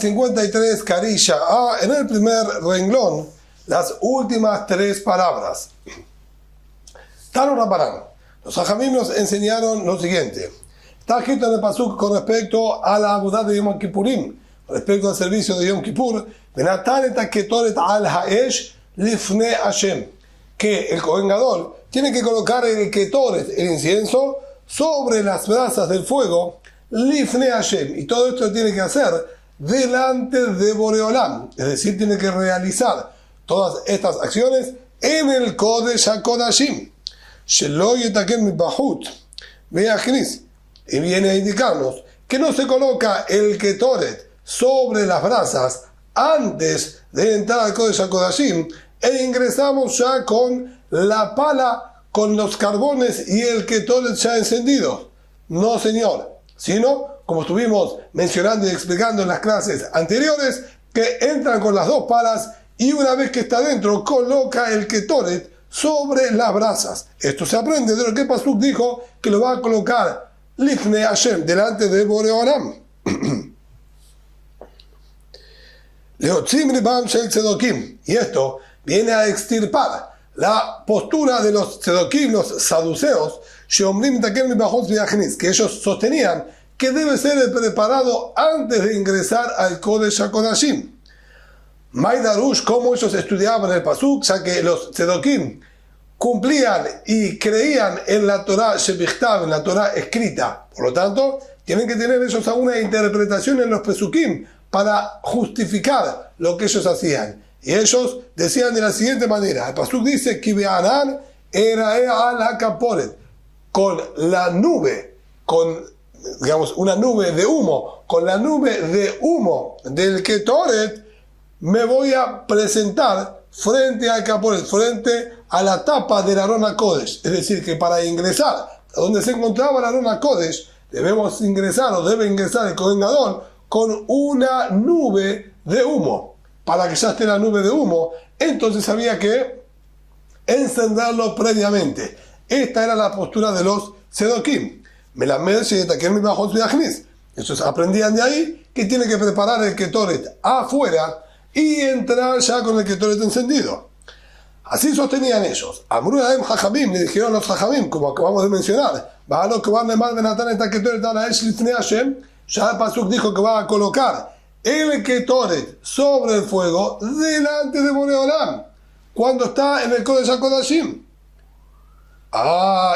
53, Karilla A, en el primer renglón, las últimas 3 palabras. Tano Rabarán. Los hajamim nos enseñaron lo siguiente. Está escrito en el pasuk con respecto a la abudá de Yom Kippurim, respecto al servicio de Yom Kippur, que el Kohen Gadol tiene que colocar el ketoret, el incienso, sobre las brasas del fuego, lifne Hashem, y todo esto tiene que hacer delante de Boreolam, es decir, tiene que realizar todas estas acciones en el Kodesh HaKodashim, Shelo Yetaken Mibahut Veachnis, y viene a indicarnos que no se coloca el ketoret sobre las brasas antes de entrar al Kodesh HaKodashim e ingresamos ya con la pala, con los carbones y el ketoret ya encendido. No, señor, sino, como estuvimos mencionando y explicando en las clases anteriores, que entran con las 2 palas y una vez que está dentro coloca el ketoret sobre las brasas. Esto se aprende de lo que el pasuk dijo que lo va a colocar Lifnei Hashem, delante de Boreolam. Y esto viene a extirpar la postura de los tzedokim, los saduceos, que ellos sostenían que debe ser preparado antes de ingresar al Kodesh HaKodashim. Maidarush, como ellos estudiaban el pasuk, ya que los tzedokim cumplían y creían en la Torah Shebichtav, en la Torah escrita. Por lo tanto, tienen que tener ellos alguna interpretación en los pesukim para justificar lo que ellos hacían. Y ellos decían de la siguiente manera. El pasuk dice, Kibeanan era al hakaporet, con la nube, con, digamos, una nube de humo, con la nube de humo del ketoret, me voy a presentar frente al Kaporet, frente a la tapa del Aron HaKodesh. Es decir, que para ingresar a donde se encontraba el Aron HaKodesh, debemos ingresar o debe ingresar el Kohen Gadol con una nube de humo. Para que ya esté la nube de humo, entonces había que encenderlo previamente. Esta era la postura de los Sedokim. Ellos aprendían de ahí que tiene que preparar el ketoret afuera y entrar ya con el ketoret encendido. Así sostenían ellos. Amruahem Jajamim, le dijeron los Jajamim, como acabamos de mencionar, ya el pasuk dijo que va a colocar el ketoret sobre el fuego delante de Boreolam cuando está en el Kodesh HaKodashim.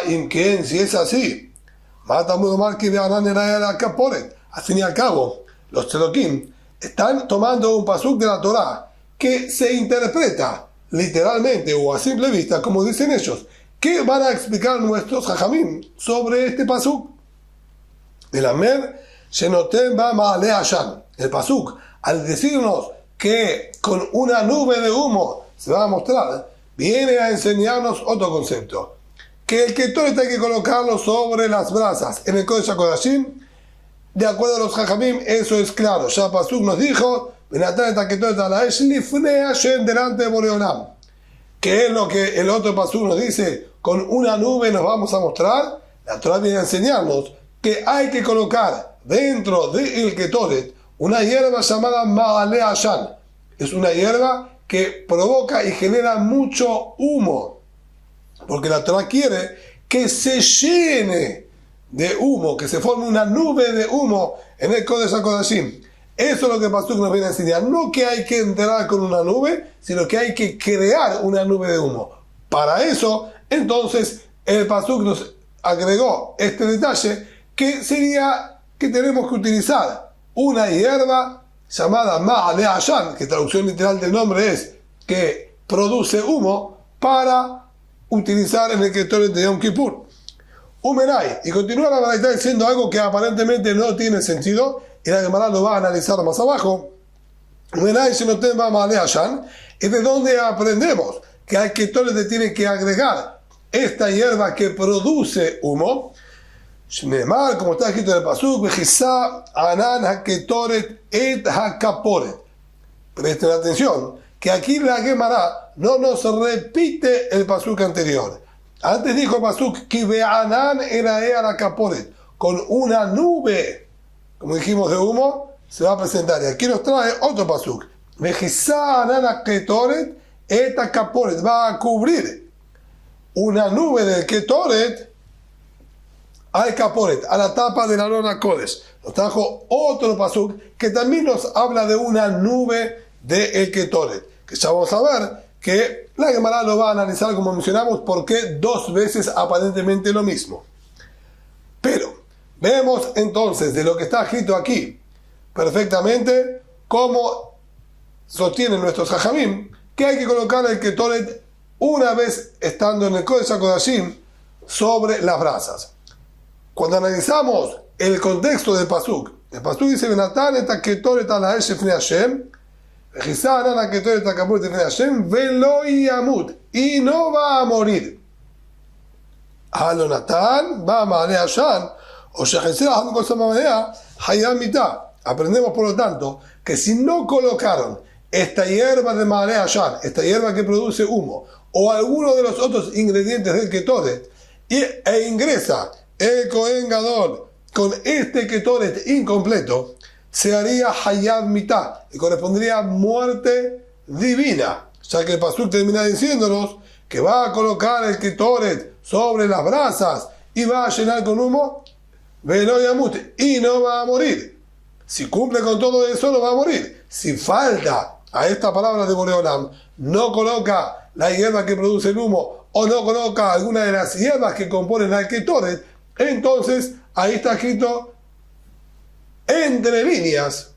Imken, si es así, al fin y al cabo, los tzedokim están tomando un pasuk de la Torah que se interpreta literalmente o a simple vista, como dicen ellos. ¿Qué van a explicar nuestros jajamim sobre este pasuk? El Amer Shenotem ba Ma'ale Hashan. El pasuk, al decirnos que con una nube de humo se va a mostrar, viene a enseñarnos otro concepto. Que el ketoret hay que colocarlo sobre las brasas en el Kodesh HaKodashim. De acuerdo a los Jajamim, eso es claro. Ya pasuk nos dijo, delante de Boreolam. ¿Qué es lo que el otro pasuk nos dice? Con una nube nos vamos a mostrar. La Torah viene a enseñarnos que hay que colocar dentro del ketoret una hierba llamada Ma'ale Hashan. Es una hierba que provoca y genera mucho humo. Porque la Torah quiere que se llene de humo, que se forme una nube de humo en el Kodesh HaKodashim. Eso es lo que el pasuk nos viene a enseñar. No que hay que entrar con una nube, sino que hay que crear una nube de humo. Para eso, entonces, el pasuk nos agregó este detalle, que sería que tenemos que utilizar una hierba llamada Ma'ale Hashan, que traducción literal del nombre es que produce humo, para utilizar en el ketoret de Yom Kippur. Umenai, y continúa la Baraita diciendo algo que aparentemente no tiene sentido, y la Gemara lo va a analizar más abajo. Umenai se nos tema Ma'ale Hashan, es de donde aprendemos que al ketoret le tiene que agregar esta hierba que produce humo. Shneemar, como está escrito en el pasuk, Vejisa anan haketoret et hakaporet. Presten atención, que aquí la Gemara no nos repite el pasuk anterior. Antes dijo el pasuk, Kibeanan era la kaporet, con una nube, como dijimos, de humo, se va a presentar. Y aquí nos trae otro pasuk. Vejizanana ketoret eta kaporet. Va a cubrir una nube del ketoret al kaporet, a la tapa de la lona kodesh. Nos trajo otro pasuk que también nos habla de una nube del ketoret. Que ya vamos a ver que la Gemara lo va a analizar, como mencionamos, porque dos veces aparentemente lo mismo. Pero vemos entonces de lo que está escrito aquí perfectamente cómo sostienen nuestros Jajamim que hay que colocar el ketoret una vez estando en el Kodesh HaKodashim sobre las brasas. Cuando analizamos el contexto del pasuk, el pasuk dice: "Venatan et ketoret ala esh lefnei Hashem, vejizan a ketoret a kaporet lefnei Hashem, velo yamut", y no va a morir. Alonatan va a Ma'aleh Hashan, o shechesera ham cosa mamanea hayam mitah. Aprendemos por lo tanto que si no colocaron esta hierba de Ma'aleh Hashan, esta hierba que produce humo, o alguno de los otros ingredientes del ketoret, e ingresa el Kohen Gadol con este ketoret incompleto, se haría hayab mitah, y correspondería muerte divina, ya que el pasuk termina diciéndonos que va a colocar el ketoret sobre las brasas y va a llenar con humo, velo yamut, y no va a morir. Si cumple con todo eso, no va a morir. Si falta a esta palabra de Boreolam, no coloca la hierba que produce el humo, o no coloca alguna de las hierbas que componen al ketoret, entonces ahí está escrito entre líneas,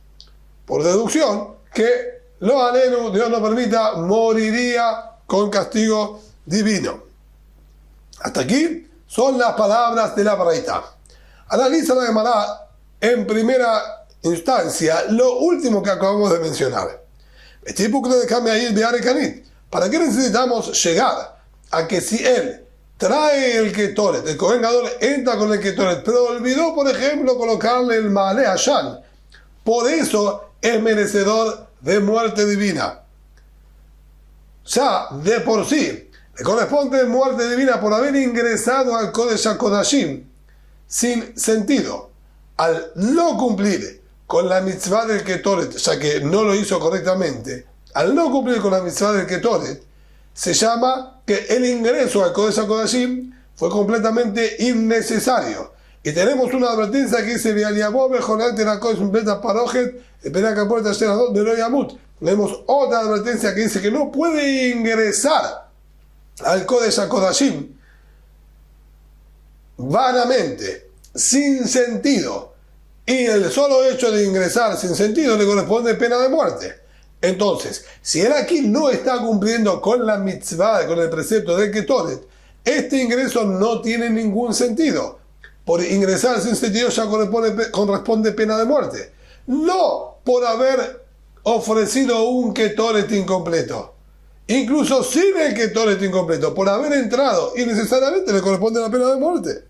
por deducción, que lo alenu, Dios no permita, moriría con castigo divino. Hasta aquí son las palabras de la Baraita. Analiza la Gemara en primera instancia lo último que acabamos de mencionar. ¿Para qué necesitamos llegar a que si él trae el ketoret, el Kohen Gadol entra con el ketoret, pero olvidó, por ejemplo, colocarle el Ma'aleh Hashan, por eso es merecedor de muerte divina? Ya de por sí le corresponde muerte divina por haber ingresado al Kodesh HaKodashim sin sentido, al no cumplir con la mitzvah del ketoret, ya que no lo hizo correctamente. Al no cumplir con la mitzvah del ketoret, se llama que el ingreso al Kodesh HaKodashim fue completamente innecesario. Y tenemos una advertencia que dice: tenemos otra advertencia que dice que no puede ingresar al Kodesh HaKodashim vanamente, sin sentido, y el solo hecho de ingresar sin sentido le corresponde pena de muerte. Entonces, si él aquí no está cumpliendo con la mitzvah, con el precepto del ketoret, este ingreso no tiene ningún sentido. Por ingresar sin sentido ya corresponde pena de muerte. No por haber ofrecido un ketoret incompleto. Incluso sin el ketoret incompleto, por haber entrado innecesariamente le corresponde la pena de muerte.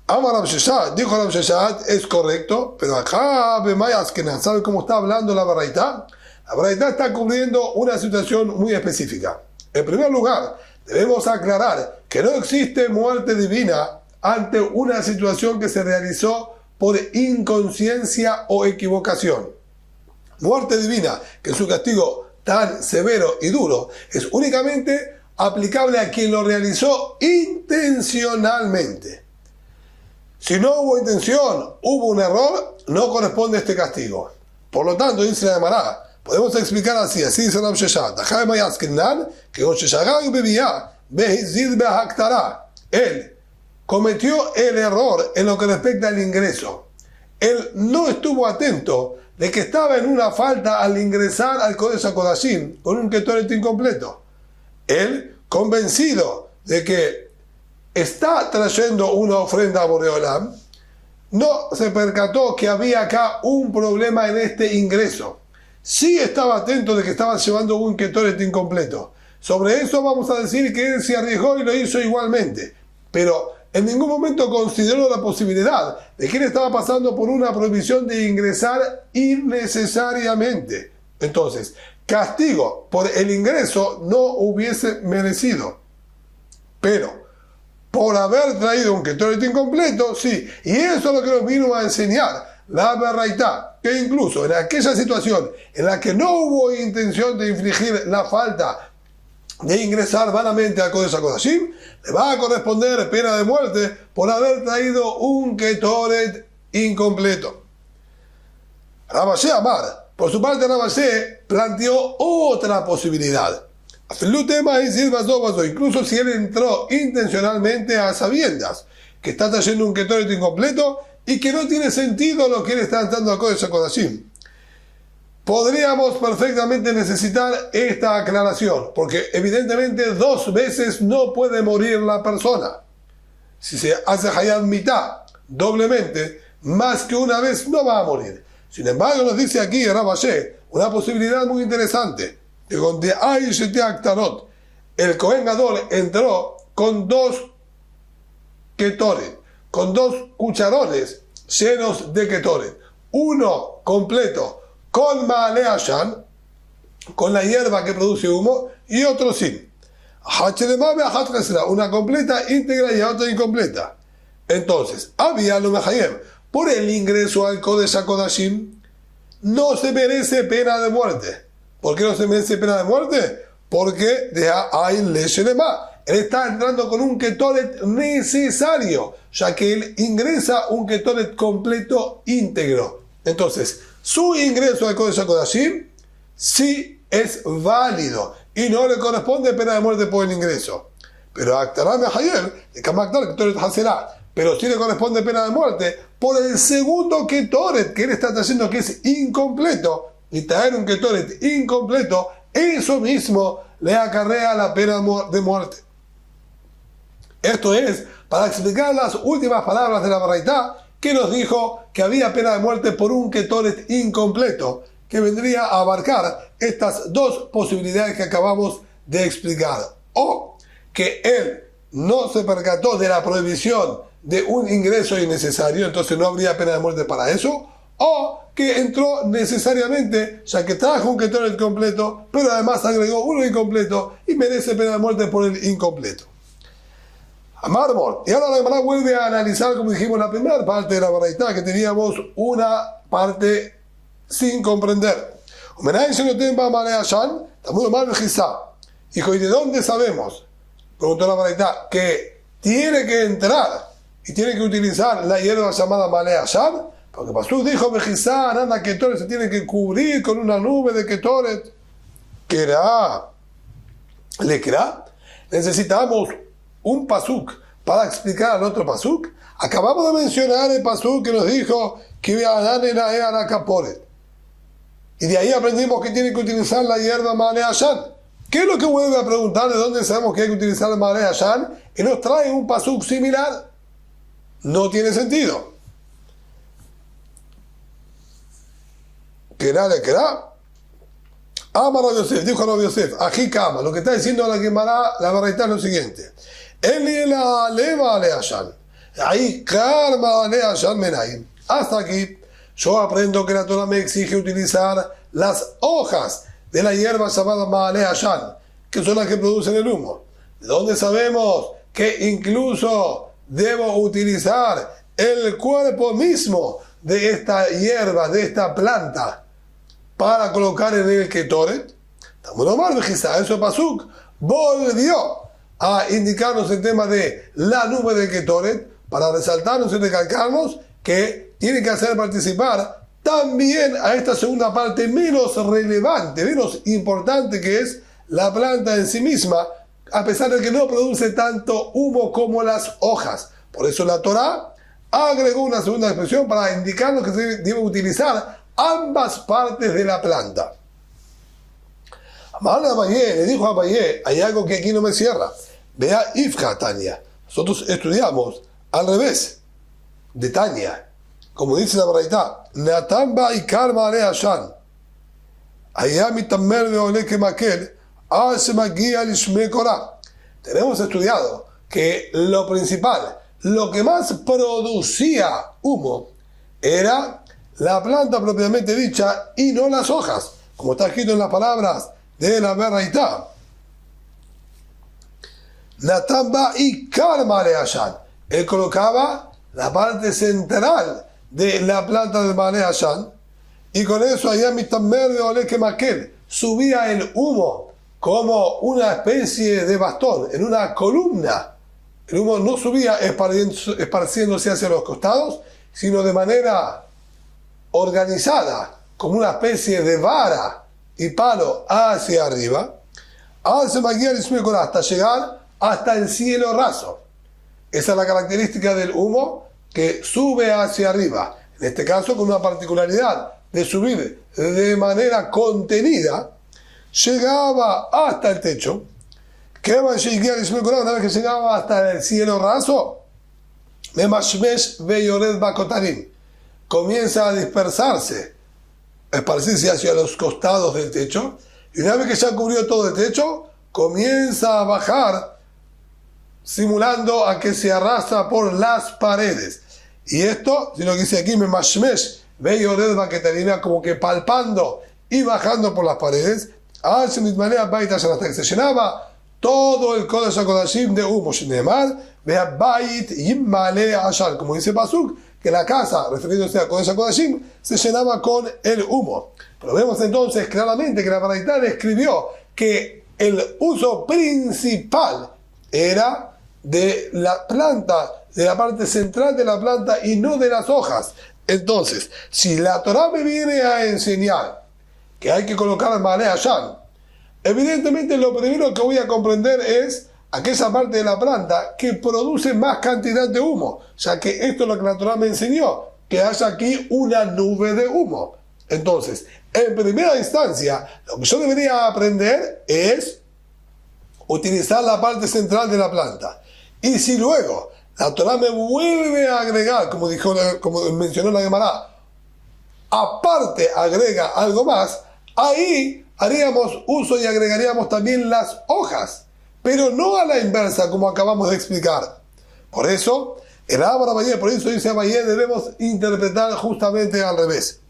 Amar Rav Sheshet, dijo Rav Sheshet, es correcto, pero acá Bemayaskenan, ¿sabe cómo está hablando la Baraita? La Baraita está cubriendo una situación muy específica. En primer lugar, debemos aclarar que no existe muerte divina ante una situación que se realizó por inconsciencia o equivocación. Muerte divina, que es un castigo tan severo y duro, es únicamente aplicable a quien lo realizó intencionalmente. Si no hubo intención, hubo un error, no corresponde este castigo. Por lo tanto, dice la Gemara, podemos explicar así dice Rav Sheshet, que él cometió el error en lo que respecta al ingreso. Él no estuvo atento de que estaba en una falta al ingresar al Kodesh HaKodashim con un ketoret incompleto. Él, convencido de que está trayendo una ofrenda a Boreolam, no se percató que había acá un problema en este ingreso. Sí estaba atento de que estaba llevando un ketoret incompleto. Sobre eso vamos a decir que él se arriesgó y lo hizo igualmente. Pero en ningún momento consideró la posibilidad de que él estaba pasando por una prohibición de ingresar innecesariamente. Entonces, castigo por el ingreso no hubiese merecido. Pero por haber traído un ketoret incompleto, sí. Y eso es lo que nos vino a enseñar la Beraitá, que incluso en aquella situación en la que no hubo intención de infligir la falta de ingresar vanamente al Kodesh HaKodashim, le va a corresponder pena de muerte por haber traído un Ketoret incompleto. Rabashé Amar, por su parte Rabashé planteó otra posibilidad. Incluso si él entró intencionalmente a sabiendas que está trayendo un Ketoret incompleto y que no tiene sentido lo que él está dando al Kodesh HaKodashim. Podríamos perfectamente necesitar esta aclaración, porque evidentemente 2 veces no puede morir la persona. Si se hace Hayat Mitá doblemente, más que una vez no va a morir. Sin embargo, nos dice aquí Rabashé una posibilidad muy interesante, que con de Aishete Aktarot, el Kohen Gadol entró con 2 Ketoret, con 2 cucharones llenos de Ketoret, uno completo con Maale Ashan, con la hierba que produce humo, y otro sin. Una completa íntegra y otra incompleta. Entonces, había lo Mehayem, por el ingreso al Kodesh HaKodashim, no se merece pena de muerte. ¿Por qué no se merece pena de muerte? Porque de Ain Le Shelema. Él está entrando con un Ketoret necesario, ya que él ingresa un Ketoret completo íntegro. Entonces, su ingreso al Kodesh HaKodashim sí es válido y no le corresponde pena de muerte por el ingreso. Pero a Aktaram Hayem, pero sí le corresponde pena de muerte por el segundo Ketoret que él está trayendo, que es incompleto, y traer un Ketoret incompleto, eso mismo le acarrea la pena de muerte. Esto es para explicar las últimas palabras de la Baraitá, que nos dijo que había pena de muerte por un Ketoret incompleto, que vendría a abarcar estas 2 posibilidades que acabamos de explicar. O que él no se percató de la prohibición de un ingreso innecesario, entonces no habría pena de muerte para eso, o que entró necesariamente, ya que trajo un Ketoret completo, pero además agregó uno incompleto y merece pena de muerte por el incompleto. Mármol. Y ahora la Gemara vuelve a analizar, como dijimos, la primera parte de la Baraitá, que teníamos una parte sin comprender. Dijo, ¿y de dónde sabemos? Preguntó la Baraitá, que tiene que entrar y tiene que utilizar la hierba llamada Malea Sham, porque Pasuk dijo, Mejizá, Nanda Ketoret, se tiene que cubrir con una nube de Ketoret. ¿Querá? ¿Le querá? Necesitamos un pasuk para explicar al otro pasuk. Acabamos de mencionar el pasuk que nos dijo que era Kaporet, y de ahí aprendimos que tiene que utilizar la hierba Malea Shan. ¿Qué es lo que vuelve a preguntar de dónde sabemos que hay que utilizar el Malea Shan? Y nos trae un pasuk similar. No tiene sentido. ¿Querá le querá? Amar a Yosef, dijo a Yosef, Ají Kama, lo que está diciendo la Gemara, la Baraitá es lo siguiente. Hasta aquí yo aprendo que la Torah me exige utilizar las hojas de la hierba llamada Maale Ashan, que son las que producen el humo. ¿De dónde sabemos que incluso debo utilizar el cuerpo mismo de esta hierba, de esta planta, para colocar en el Ketoret? Eso Pasuk volvió a indicarnos el tema de la nube del Ketoret, para resaltarnos y recalcarnos que tiene que hacer participar también a esta segunda parte menos relevante, menos importante, que es la planta en sí misma, a pesar de que no produce tanto humo como las hojas. Por eso la Torá agregó una segunda expresión para indicarnos que se debe utilizar ambas partes de la planta. Amar a Abayé, le dijo a Abayé, hay algo que aquí no me cierra. Vea Ifka Tania. Nosotros estudiamos al revés de Tania. Como dice la Baraitá, Natamba y Karma Ale Ashan. Ayami Tamer de Ole Kemakel, Asemagia Lishme Korah. Tenemos estudiado que lo principal, lo que más producía humo, era la planta propiamente dicha y no las hojas, como está escrito en las palabras de la Baraitá. Natamba y Karma le Ashan. Él colocaba la parte central de la planta del Maale Hashan, y con eso allá Mitamer de Ole que Maquel subía el humo como una especie de bastón, en una columna. El humo no subía esparciéndose hacia los costados, sino de manera organizada, como una especie de vara y palo hacia arriba, hasta llegar hasta el cielo raso. Esa es la característica del humo, que sube hacia arriba, en este caso con una particularidad de subir de manera contenida, llegaba hasta el techo. Una vez que llegaba hasta el cielo raso, comienza a dispersarse, esparcirse hacia los costados del techo, y una vez que ya cubrió todo el techo, comienza a bajar, simulando a que se arrastra por las paredes. Y esto, si lo que dice aquí, como que palpando y bajando por las paredes, hasta que se llenaba todo el Kodesh HaKodashim de humo, como dice Pasuk, que la casa, refiriéndose a Kodesh HaKodashim, se llenaba con el humo. Pero vemos entonces claramente que la Baraitá describió que el uso principal era de la planta, de la parte central de la planta y no de las hojas. Entonces, si la Torá me viene a enseñar que hay que colocar el Maale Hashan, evidentemente lo primero que voy a comprender es aquella parte de la planta que produce más cantidad de humo, ya que esto es lo que la Torá me enseñó, que haya aquí una nube de humo. Entonces, en primera instancia, lo que yo debería aprender es utilizar la parte central de la planta. Y si luego la Torá me vuelve a agregar, como mencionó la Gemara, aparte agrega algo más, ahí haríamos uso y agregaríamos también las hojas, pero no a la inversa, como acabamos de explicar. Por eso, por eso dice Abayé, debemos interpretar justamente al revés.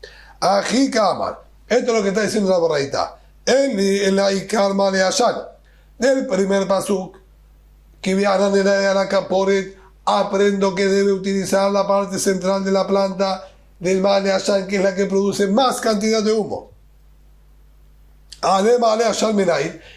Ají Kamar, esto es lo que está diciendo la Baraitá. En la Ikar Maale Hashan, del primer pasuk, que viajan en la Kaporet, aprendo que debe utilizar la parte central de la planta del Maale Hashan, que es la que produce más cantidad de humo.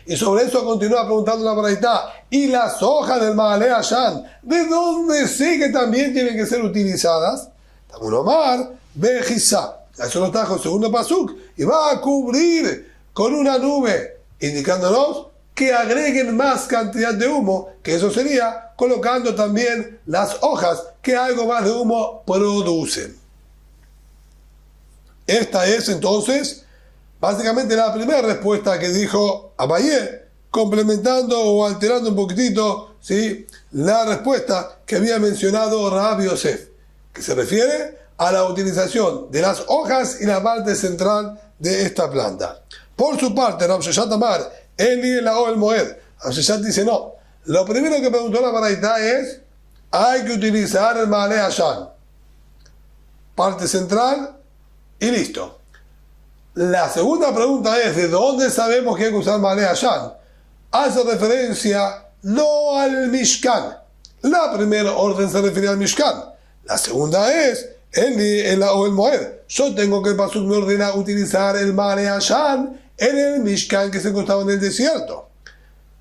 Y sobre eso continúa preguntando la Baraitá, y las hojas del Maale Hashan, ¿de dónde sé que también tienen que ser utilizadas? Tamun Omar, Bejizá. Eso lo trajo el segundo pasuk, y va a cubrir con una nube, indicándonos que agreguen más cantidad de humo, que eso sería colocando también las hojas que algo más de humo producen. Esta es entonces básicamente la primera respuesta que dijo Abayé, complementando o alterando un poquitito, ¿sí?, la respuesta que había mencionado Rabbi Yosef, que se refiere a la utilización de las hojas y la parte central de esta planta. Por su parte, Rav Sheshat Amar, Eli la Oel Moed, Rav Sheshat dice no. Lo primero que preguntó la Baraitá es, hay que utilizar el Maale Hashan, parte central y listo. La segunda pregunta es, ¿de dónde sabemos que hay que usar Maale Hashan? Hace referencia no al Mishkan. La primera orden se refiere al Mishkan. La segunda es, el Moed. Yo tengo que el Pasuk me ordena utilizar el Maale Hashan en el Mishkan que se encontraba en el desierto.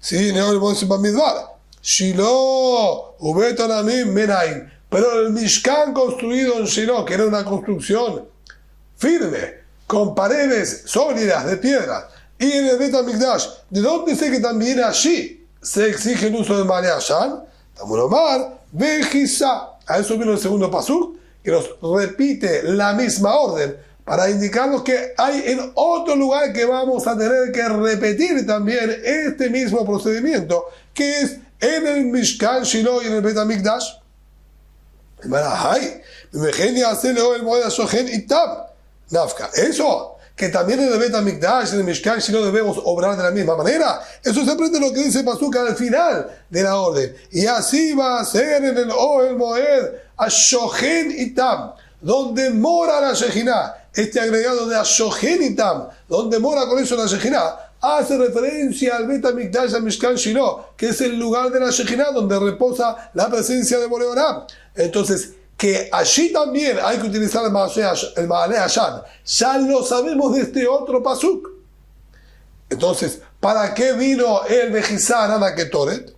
Sí, en el Midbar. Shiloh, Ubetonamim, Menaim. Pero el Mishkan construido en Shiloh, que era una construcción firme, con paredes sólidas de piedra, y en el Bet HaMikdash, ¿de dónde sé que también allí se exige el uso del Maale Hashan? Tamun Omar, Bejizá. A eso vino el segundo pasuk, que nos repite la misma orden, para indicarnos que hay en otro lugar que vamos a tener que repetir también este mismo procedimiento, que es en el Mishkan Shiloh y en el Bet HaMikdash. Eso, que también en el Bet HaMikdash, en el Mishkan Shiloh debemos obrar de la misma manera, eso se aprende lo que dice Pasuk al final de la orden. Y así va a ser en el Ohel Moed, Ashochen Itam, donde mora la Shejinah. Este agregado de Ashochen Itam, donde mora con eso la Shejinah, hace referencia al Bet HaMikdash, al Mishkan Shiloh, que es el lugar de la Shejinah donde reposa la presencia de Boreolam. Entonces, que allí también hay que utilizar el Ma'ale Ashan. Ya lo sabemos de este otro pasuk. Entonces, ¿para qué vino el Mejizá Arana Ketoret?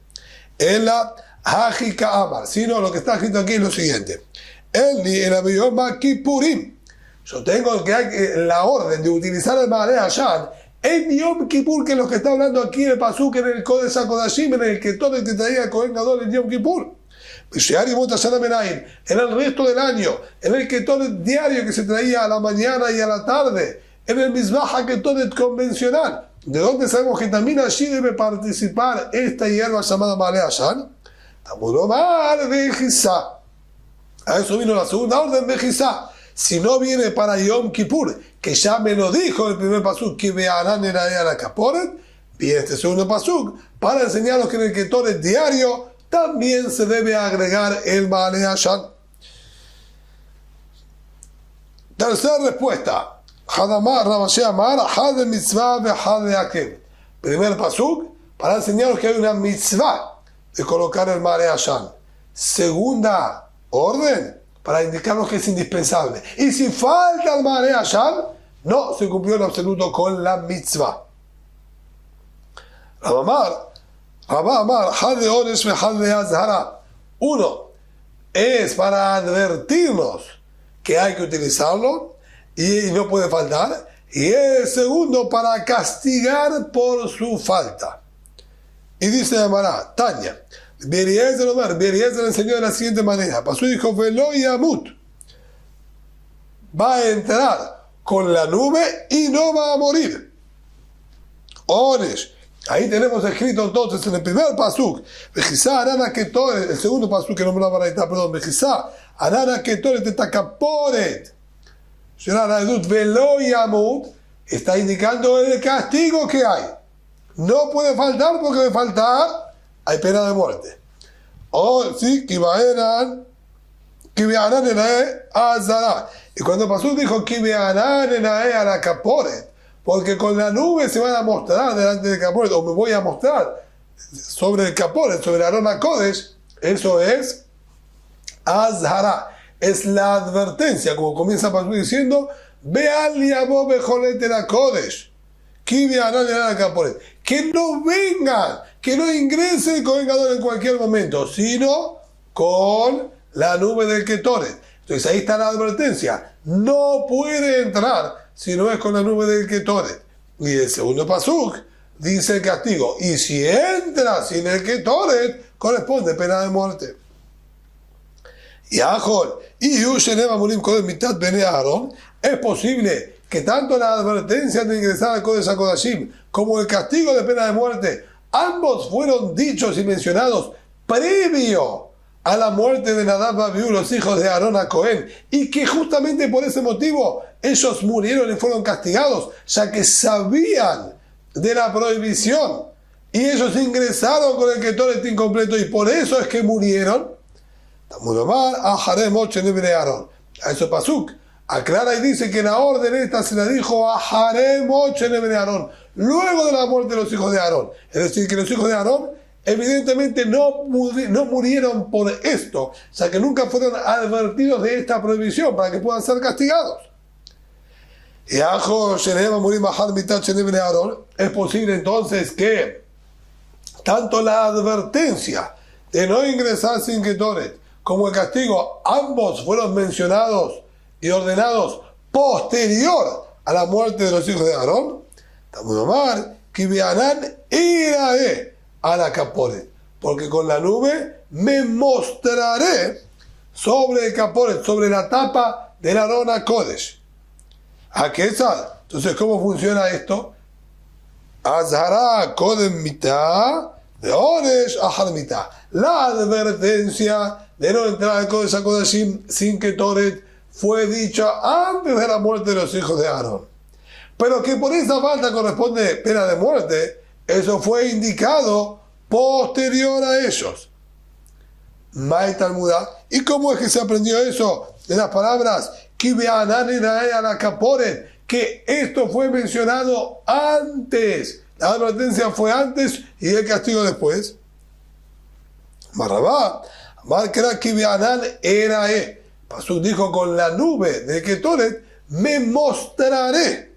En la Hajika Amar. Sino lo que está escrito aquí es lo siguiente. El ni el Abiyoma Kippurim. Yo tengo la orden de utilizar el Ma'ale Ashan en Yom Kippur, que es lo que está hablando aquí el pasuk en el Kodesh HaKodashim, en el Ketoret que traía el Kohen Gadol en Yom Kippur. En el resto del año, en el Ketoret diario que se traía a la mañana y a la tarde, en el Mizbah Ketoret convencional, de donde sabemos que también allí debe participar esta hierba llamada Ma'ale Ashan. Tamuromar Bejizá. A eso vino la segunda orden, Bejizá. Si no viene para Yom Kippur, que ya me lo dijo el primer pasuk, que vearán en la Kaporet, viene este segundo pasuk para enseñarnos que en el Ketoret diario también se debe agregar el Ma'ale Ashan. Tercera respuesta. Hadamar, Rabashi Amar, Had mitzvah ve Had akev. Primer pasuk, para enseñarnos que hay una mitzvah de colocar el Ma'ale Ashan. Segunda orden, para indicarnos que es indispensable. Y si falta el Ma'ale Ashan, no se cumplió en absoluto con la mitzvah. Rabá Amar, Had de Oresh ve Had de Azhara. Uno, es para advertirnos que hay que utilizarlo y no puede faltar. Y el segundo, para castigar por su falta. Y dice Amará, Tanya, Beriezer le enseñó de la siguiente manera. Pasó y dijo, Velo y Amut. Va a entrar con la nube y no va a morir. Oresh. Ahí tenemos escrito entonces en el primer pasuk, Bejizá Arana Ketoret, el segundo pasuk que nombraba Baraita, perdón, Bejizá Arana Ketoret Takaporet. Velo y Amut está indicando el castigo que hay. No puede faltar porque de faltar hay pena de muerte. O sí, Kibaeran Enae Azara. Y cuando pasó dijo Kibaeran Enae a la Kaporet, porque con la nube se van a mostrar delante del Kaporet, o me voy a mostrar sobre el Kaporet, sobre Aarón HaKodesh, eso es Azara. Es la advertencia, como comienza Pasú diciendo, Beal Yabo Bejolete la Kodesh, que no vengan, que no ingrese el Kohen Gadol en cualquier momento, sino con la nube del Ketoret. Entonces ahí está la advertencia, no puede entrar si no es con la nube del Ketoret. Y el segundo pasuk dice el castigo, y si entra sin el Ketoret, corresponde pena de muerte. Y Ajol, y Yusheneva Murim Kodesh Mitat Bene Aarón, es posible que tanto la advertencia de ingresar al Kodesh HaKodashim como el castigo de pena de muerte, ambos fueron dichos y mencionados previo a la muerte de Nadab Abiú, los hijos de Aarón a Cohen, y que justamente por ese motivo ellos murieron y fueron castigados, ya que sabían de la prohibición y ellos ingresaron con el Ketoret incompleto y por eso es que murieron. A eso pasuk aclara y dice que la orden esta se la dijo a Harem Ochene Aarón, luego de la muerte de los hijos de Aarón. Es decir, que los hijos de Aarón evidentemente no murieron por esto, ya que nunca fueron advertidos de esta prohibición para que puedan ser castigados. Y es posible entonces que tanto la advertencia de no ingresar sin Ketoret como el castigo, ambos fueron mencionados y ordenados posterior a la muerte de los hijos de Aarón. Tamunomar, Kibianan Irae a la Kaporet, porque con la nube me mostraré sobre el Kaporet, sobre la tapa del Aarón HaKodesh. ¿A qué tal? Entonces, ¿cómo funciona esto? Azhara Kodem Mitah de Oresh Ahar Mitah. La advertencia de no entrar al Kodesh HaKodashim sin Ketoret fue dicha antes de la muerte de los hijos de Aarón. Pero que por esa falta corresponde pena de muerte, eso fue indicado posterior a ellos. Mai Talmudá. ¿Y cómo es que se aprendió eso? De las palabras que esto fue mencionado antes. La advertencia fue antes y el castigo después. Marrabá. Marcará Kibianan era Pasuk dijo, con la nube de Ketoret me mostraré.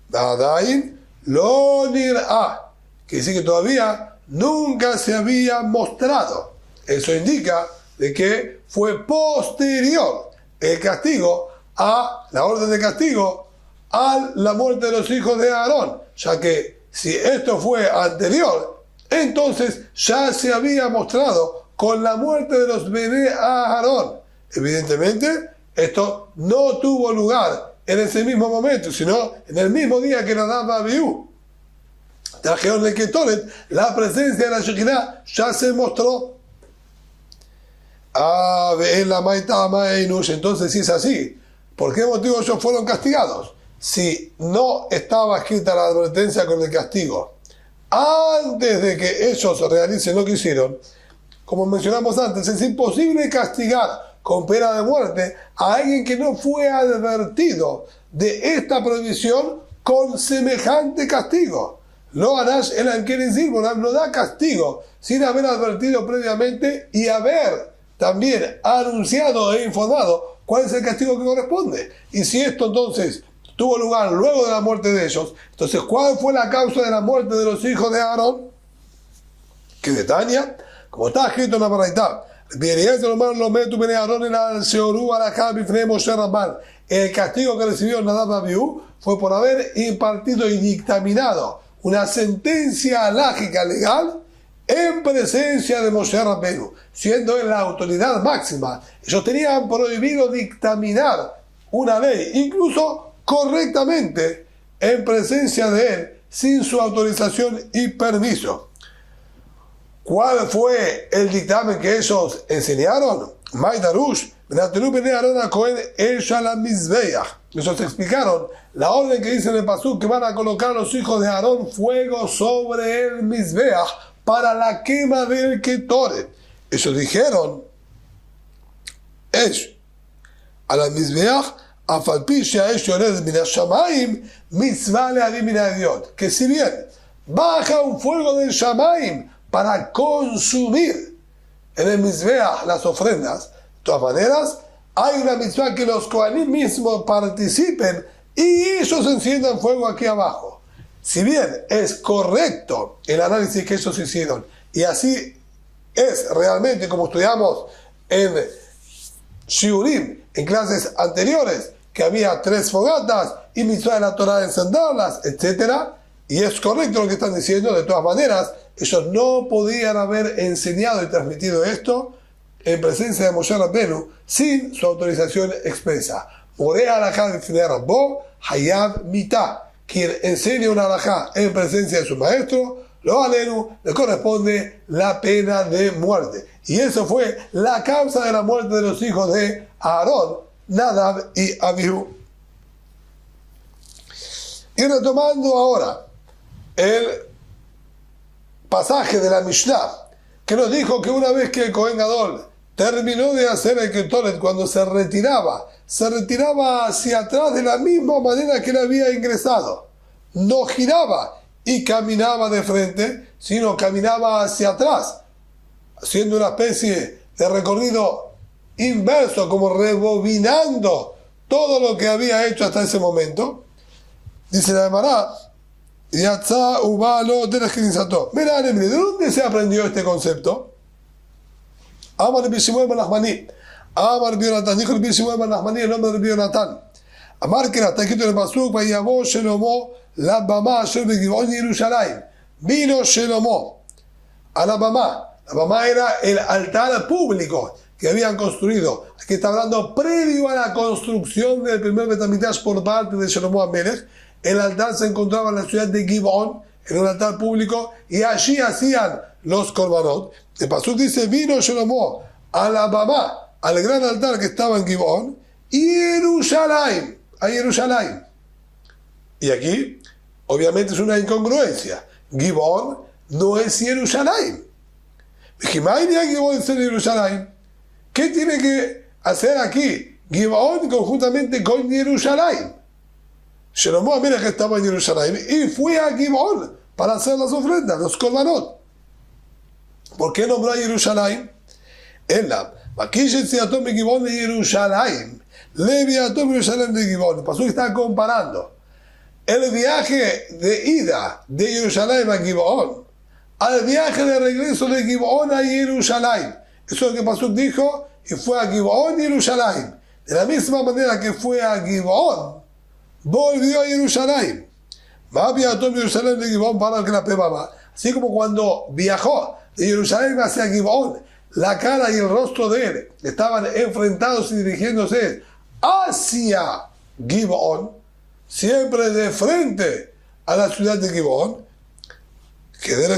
Dadain lo nirá. Quiere decir que todavía nunca se había mostrado. Eso indica de que fue posterior el castigo a la orden de castigo a la muerte de los hijos de Aarón, ya que si esto fue anterior, entonces ya se había mostrado con la muerte de los Bene Aarón. Evidentemente, esto no tuvo lugar en ese mismo momento, sino en el mismo día que Nadab y Abiú trajeron el Ketoret, la presencia de la Shekinah ya se mostró. Entonces, si es así, ¿por qué motivo ellos fueron castigados? Si no estaba escrita la advertencia con el castigo antes de que ellos realicen lo que hicieron, como mencionamos antes, es imposible castigar con pena de muerte a alguien que no fue advertido de esta prohibición con semejante castigo. Lo harás el no da castigo sin haber advertido previamente y haber también anunciado e informado cuál es el castigo que corresponde. Y si esto entonces tuvo lugar luego de la muerte de ellos, entonces ¿cuál fue la causa de la muerte de los hijos de Aarón? Que de Tania, como está escrito en la Baraitá, el castigo que recibió Nadab y Abiú fue por haber impartido y dictaminado una sentencia alágica legal en presencia de Moshe Rabbenu, siendo él la autoridad máxima. Ellos tenían prohibido dictaminar una ley, incluso correctamente, en presencia de él, sin su autorización y permiso. ¿Cuál fue el dictamen que ellos enseñaron? Ellos explicaron la orden que dice en el pasuk que van a colocar los hijos de Aarón fuego sobre el Mizbeach para la quema del Ketoret. Ellos dijeron, a la Mizbeach, que si bien baja un fuego del Shamaim para consumir en el Mizbeach las ofrendas, de todas maneras, hay una mitzvah que los Kohanim mismos participen y ellos enciendan fuego aquí abajo. Si bien es correcto el análisis que ellos hicieron, y así es realmente como estudiamos en Shiurim, en clases anteriores, que había 3 fogatas y mitzvah de la Torah de encenderlas, etc. Y es correcto lo que están diciendo, de todas maneras, ellos no podían haber enseñado y transmitido esto en presencia de Moshe Rabbenu sin su autorización expresa. Morea alajá b'fnei Rabbo hayab mitah. Quien enseña una alajá en presencia de su maestro, lo alenu, le corresponde la pena de muerte. Y eso fue la causa de la muerte de los hijos de Aarón, Nadab y Abiú. Y retomando ahora el pasaje de la Mishnah, que nos dijo que una vez que el Kohen Gadol terminó de hacer el Ketoret, cuando se retiraba hacia atrás de la misma manera que él había ingresado. No giraba y caminaba de frente, sino caminaba hacia atrás, haciendo una especie de recorrido inverso, como rebobinando todo lo que había hecho hasta ese momento. Dice la Gemara, ¿de dónde se aprendió este concepto? Amar Rabbi Shmuel ben Nachmani, Amar Rabbi Yonatan, dijo Rabbi Shmuel ben Nachmani, el nombre de Rabbi Yonatan. Amar que está escrito en el pasuk, Vayavo Shelomo la bama asher beGivon Yerushalayim. Vino Shelomo a la bama. La bama era el altar público que habían construido. Aquí está hablando previo a la construcción del primer Betamikdash por parte de Shelomo Amelech. El altar se encontraba en la ciudad de Givón, en un altar público, y allí hacían los korbanot. El pasuk dice, vino Shelomo a la bama, al gran altar que estaba en Givón, y Yerushalayim, a Jerusalén. Y aquí, obviamente, es una incongruencia. Givón no es Jerusalén. ¿Qué tiene que hacer aquí Givón conjuntamente con Jerusalén? Shelomo Amelech estaba en Jerusalén y fue a Givón para hacer las ofrendas, los korbanot. ¿Por qué nombró a Jerusalén? Maquille Tziatom y Gibón de Jerusalén. Leviatom y Jerusalén de Gibón. El pasuk está comparando el viaje de ida de Jerusalén a Gibón al viaje de regreso de Gibón a Jerusalén. Eso es lo que Pasuk dijo, y fue a Gibón y Jerusalén. De la misma manera que fue a Gibón, volvió a Jerusalén. Va viajó Jerusalén de Gibón para que la pebaba. Así como cuando viajó de Jerusalén hacia Gibón, la cara y el rostro de él estaban enfrentados y dirigiéndose hacia Gibón, siempre de frente a la ciudad de Gibón. Que de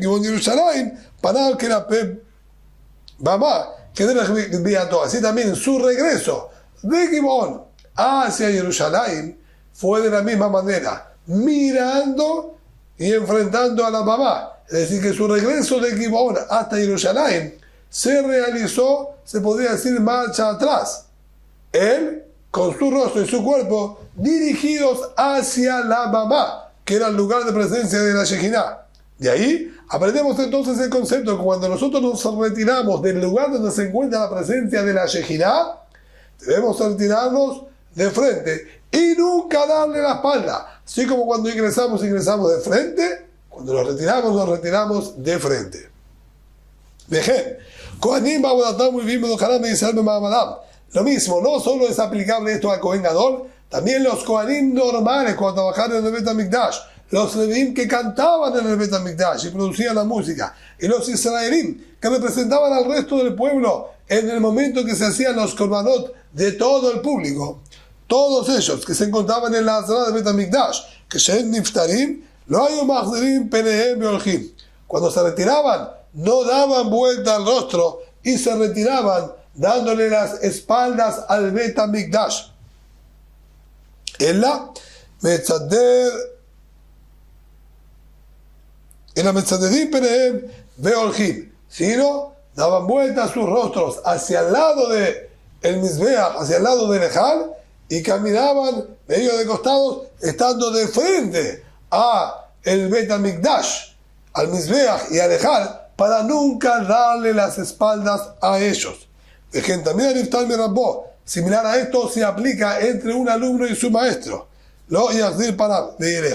Gibón Jerusalén, para que la pebaba, que de así también su regreso de Gibón hacia Jerusalén fue de la misma manera, mirando y enfrentando a la mamá. Es decir, que su regreso de Gibón hasta Jerusalén se realizó, se podría decir, marcha atrás. Él, con su rostro y su cuerpo, dirigidos hacia la mamá, que era el lugar de presencia de la Shekinah. De ahí aprendemos entonces el concepto que cuando nosotros nos retiramos del lugar donde se encuentra la presencia de la Shekinah, debemos retirarnos de frente y nunca darle la espalda. Así como cuando ingresamos de frente, cuando nos retiramos de frente. Vejen, Kohanim Babodatam muy bien, lo mismo, no solo es aplicable esto a Kohen Gadol, también los Kohanim normales cuando trabajaron en el Bet HaMikdash, los Leviim que cantaban en el Bet HaMikdash y producían la música, y los Israelim que representaban al resto del pueblo en el momento que se hacían los korbanot de todo el público. Todos ellos que se encontraban en la Azara del Bet HaMikdash, que Shein Niftarim, lo hay Mahzirim Penehem Beolchim. Cuando se retiraban, no daban vuelta al rostro y se retiraban dándole las espaldas al Bet HaMikdash. Ella Metzadedim Penehem Beolchim, sino daban vuelta sus rostros hacia el lado de el Mizbeach, hacia el lado del Ejal, y caminaban medio de costados, estando de frente a el Bet HaMikdash, al Mizbeach y al Ejal, para nunca darle las espaldas a ellos. De gente también Niftal Merabó, similar a esto se aplica entre un alumno y su maestro. Lo Yazdir para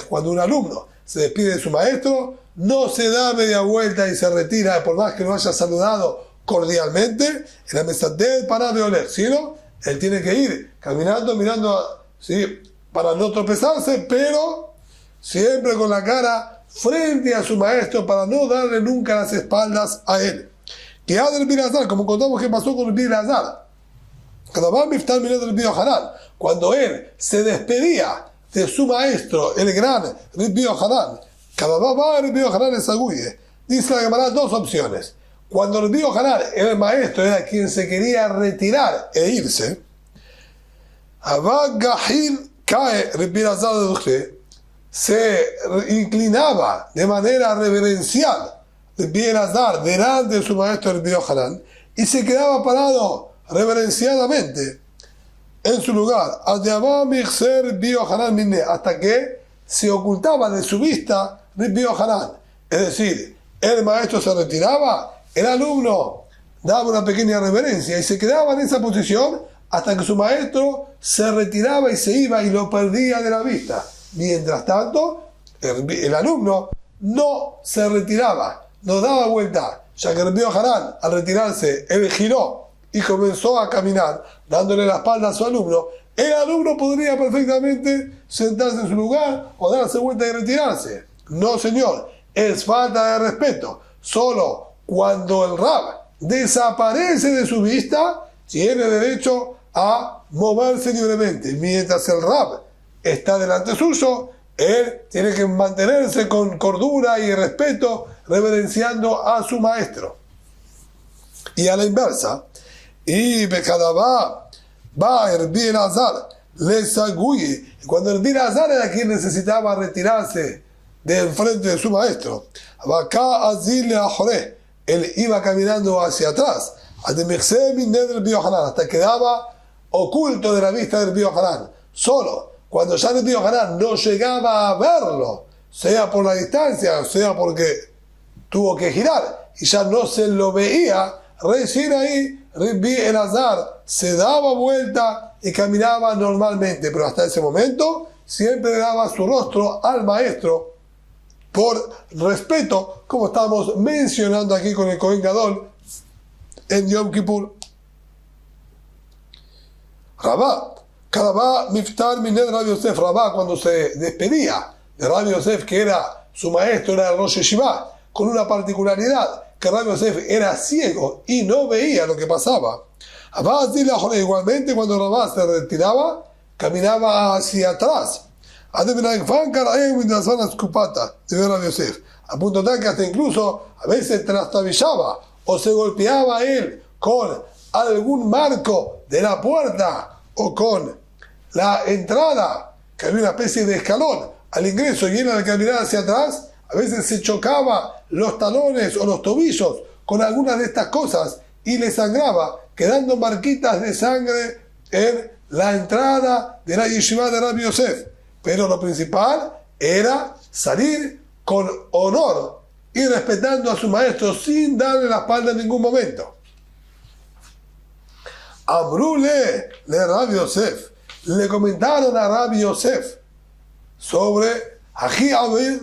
cuando un alumno se despide de su maestro, no se da media vuelta y se retira, por más que lo haya saludado cordialmente, en la mesa del para de oler, sino él tiene que ir caminando, mirando, ¿sí?, para no tropezarse, pero siempre con la cara frente a su maestro para no darle nunca las espaldas a él. Que Adel Bilazar, como contamos que pasó con Bilazar, cuando él se despedía de su maestro, el gran Rabbi Yohanan, dice la Gemara dos opciones. Cuando Rabbi Yohanan, el maestro, era quien se quería retirar e irse, se inclinaba de manera reverencial Rabbi Elazar delante de su maestro Rabbi Yohanan y se quedaba parado reverenciadamente en su lugar hasta que se ocultaba de su vista Rabbi Yohanan. Es decir, el maestro se retiraba, el alumno daba una pequeña reverencia y se quedaba en esa posición hasta que su maestro se retiraba y se iba y lo perdía de la vista. Mientras tanto, el alumno no se retiraba, no daba vuelta, ya que Rabbi Yohanan, al retirarse, él giró y comenzó a caminar, dándole la espalda a su alumno. El alumno podría perfectamente sentarse en su lugar o darse vuelta y retirarse. No, señor, es falta de respeto. Solo cuando el Rab desaparece de su vista, tiene derecho a moverse libremente. Mientras el Rab está delante suyo, él tiene que mantenerse con cordura y respeto, reverenciando a su maestro. Y a la inversa, y Bekadabá va Rabbi Elazar, le saguye. Cuando Rabbi Elazar era quien necesitaba retirarse de enfrente de su maestro, él iba caminando hacia atrás, hasta quedaba oculto de la vista de Rabbi Yohanan. Solo cuando ya Rabbi Yohanan no llegaba a verlo, sea por la distancia, sea porque tuvo que girar, y ya no se lo veía, recién ahí Rabbi Elazar se daba vuelta y caminaba normalmente, pero hasta ese momento siempre daba su rostro al maestro por respeto, como estamos mencionando aquí con el Kohen Gadol en Yom Kippur. Rabá, Karabá Miftar Mined Rabbi Yosef, Rabá, cuando se despedía de Rabbi Yosef, que era su maestro, era el Rosh Yeshiva, con una particularidad, que Rabbi Yosef era ciego y no veía lo que pasaba. Igualmente, cuando Rabá se retiraba, caminaba hacia atrás. A punto tal que hasta incluso a veces trastabillaba o se golpeaba él con algún marco de la puerta o con la entrada, que había una especie de escalón al ingreso, y él al caminar hacia atrás a veces se chocaba los talones o los tobillos con algunas de estas cosas y le sangraba, quedando marquitas de sangre en la entrada de la yeshiva de Rabbi Yosef. Pero lo principal era salir con honor y respetando a su maestro sin darle la espalda en ningún momento. Amrule le Rabbi Yosef, le comentaron a Rabbi Yosef sobre Ají Abed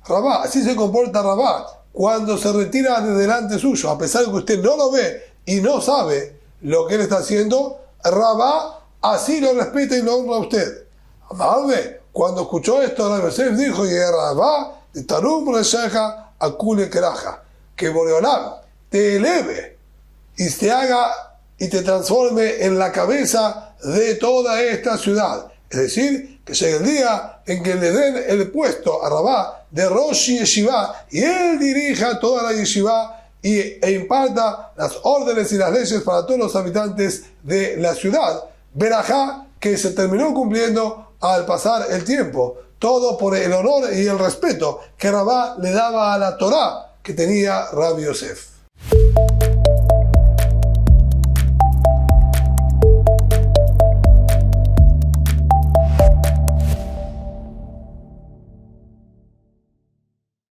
Rabá, así se comporta Rabá cuando se retira de delante suyo, a pesar de que usted no lo ve y no sabe lo que él está haciendo, Rabá así lo respeta y lo honra a usted. Amarle, cuando escuchó esto, Rabbi Yosef dijo, y Rabá, de Tarum Resheja Akule Keraja, que Boreolam te eleve y te haga y te transforme en la cabeza de toda esta ciudad. Es decir, que llegue el día en que le den el puesto a Rabá de Rosh Yeshiva y él dirija toda la Yeshiva e imparta las órdenes y las leyes para todos los habitantes de la ciudad. Berajá, que se terminó cumpliendo al pasar el tiempo. Todo por el honor y el respeto que Rabá le daba a la Torá que tenía Rabbi Yosef.